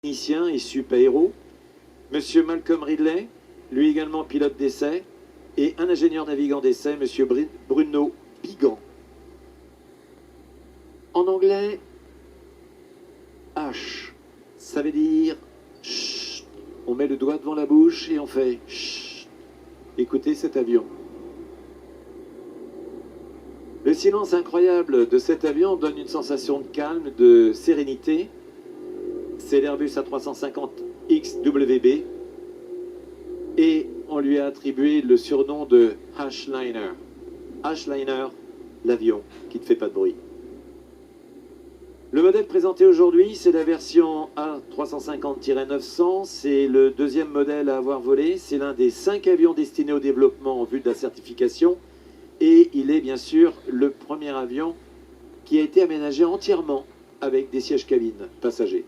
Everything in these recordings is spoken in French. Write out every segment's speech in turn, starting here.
technicien et sup-aéro, Monsieur Malcolm Ridley, lui également pilote d'essai, et un ingénieur navigant d'essai, Monsieur Bruno Bigan. En anglais, H, ça veut dire chut. On met le doigt devant la bouche et on fait chut. Écoutez cet avion. Le silence incroyable de cet avion donne une sensation de calme, de sérénité. C'est l'Airbus A350 XWB et on lui a attribué le surnom de Ashliner. Ashliner, l'avion qui ne fait pas de bruit. Le modèle présenté aujourd'hui, c'est la version A350-900. C'est le deuxième modèle à avoir volé. C'est l'un des 5 avions destinés au développement en vue de la certification. Et il est bien sûr le premier avion qui a été aménagé entièrement avec des sièges cabines passagers.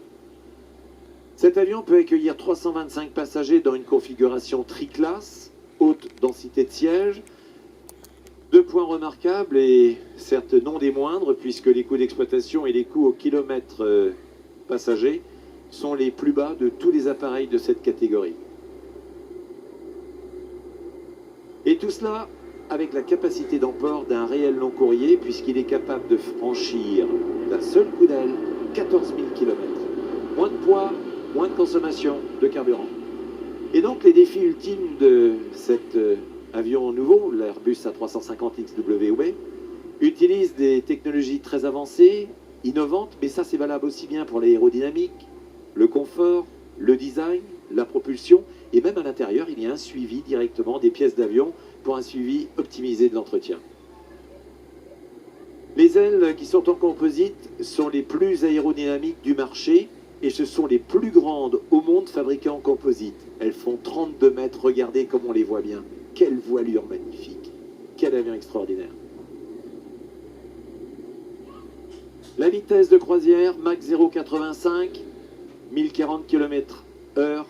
Cet avion peut accueillir 325 passagers dans une configuration triclasse, haute densité de sièges. 2 points remarquables et certes non des moindres puisque les coûts d'exploitation et les coûts au kilomètre passager sont les plus bas de tous les appareils de cette catégorie. Et tout cela avec la capacité d'emport d'un réel long courrier puisqu'il est capable de franchir d'un seul coup d'aile 14 000 km. Moins de poids, moins de consommation de carburant. Et donc les défis ultimes de cet avion nouveau, l'Airbus A350 XWB, utilise des technologies très avancées, innovantes, mais ça c'est valable aussi bien pour l'aérodynamique, le confort, le design, la propulsion, et même à l'intérieur, il y a un suivi directement des pièces d'avion pour un suivi optimisé de l'entretien. Les ailes qui sont en composite sont les plus aérodynamiques du marché et ce sont les plus grandes au monde fabriquées en composite. Elles font 32 mètres, regardez comme on les voit bien. Quelle voilure magnifique, quel avion extraordinaire. La vitesse de croisière, Mach 0,85, 1040 km/h.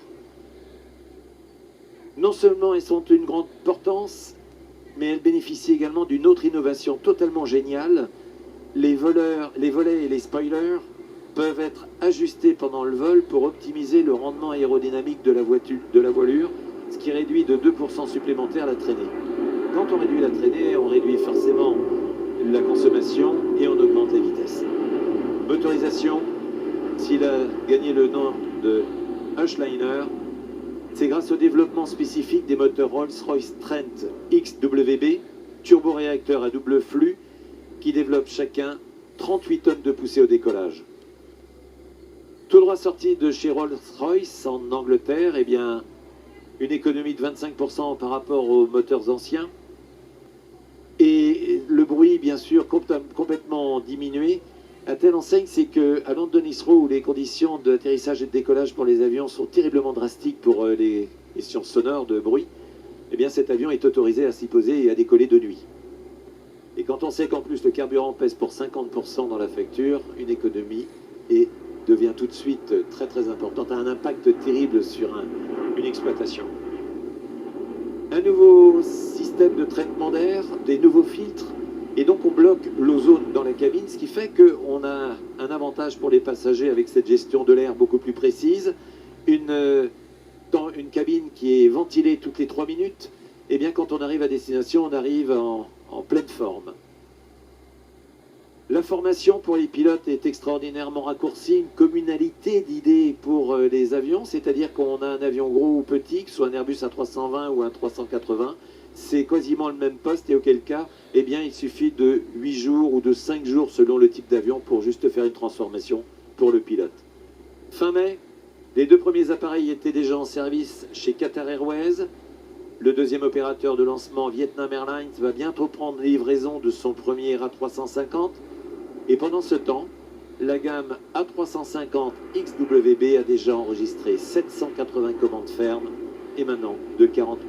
Non seulement elles sont une grande portance, mais elles bénéficient également d'une autre innovation totalement géniale. Les volets et les spoilers peuvent être ajustés pendant le vol pour optimiser le rendement aérodynamique de la voilure, ce qui réduit de 2% supplémentaire la traînée. Quand on réduit la traînée, on réduit forcément la consommation et on augmente la vitesse. Motorisation, s'il a gagné le nom de Ashliner, c'est grâce au développement spécifique des moteurs Rolls-Royce Trent XWB, turboréacteurs à double flux, qui développent chacun 38 tonnes de poussée au décollage. Tout droit sorti de chez Rolls-Royce en Angleterre, eh bien, une économie de 25% par rapport aux moteurs anciens. Et le bruit, bien sûr, complètement diminué. À telle enseigne, c'est qu'à London Heathrow, où les conditions d'atterrissage et de décollage pour les avions sont terriblement drastiques pour les questions sonores de bruit, eh bien cet avion est autorisé à s'y poser et à décoller de nuit. Et quand on sait qu'en plus le carburant pèse pour 50% dans la facture, une économie devient tout de suite très très importante, a un impact terrible sur une exploitation. Un nouveau système de traitement d'air, des nouveaux filtres, et donc on bloque l'ozone dans la cabine, ce qui fait qu'on a un avantage pour les passagers avec cette gestion de l'air beaucoup plus précise. Dans une cabine qui est ventilée toutes les 3 minutes, et bien quand on arrive à destination, on arrive en pleine forme. La formation pour les pilotes est extraordinairement raccourcie, une communalité d'idées pour les avions, c'est-à-dire qu'on a un avion gros ou petit, que ce soit un Airbus A320 ou un 380, c'est quasiment le même poste et auquel cas, eh bien, il suffit de 8 jours ou de 5 jours selon le type d'avion pour juste faire une transformation pour le pilote. Fin mai, les 2 premiers appareils étaient déjà en service chez Qatar Airways. Le deuxième opérateur de lancement, Vietnam Airlines, va bientôt prendre livraison de son premier A350. Et pendant ce temps, la gamme A350 XWB a déjà enregistré 780 commandes fermes émanant de 40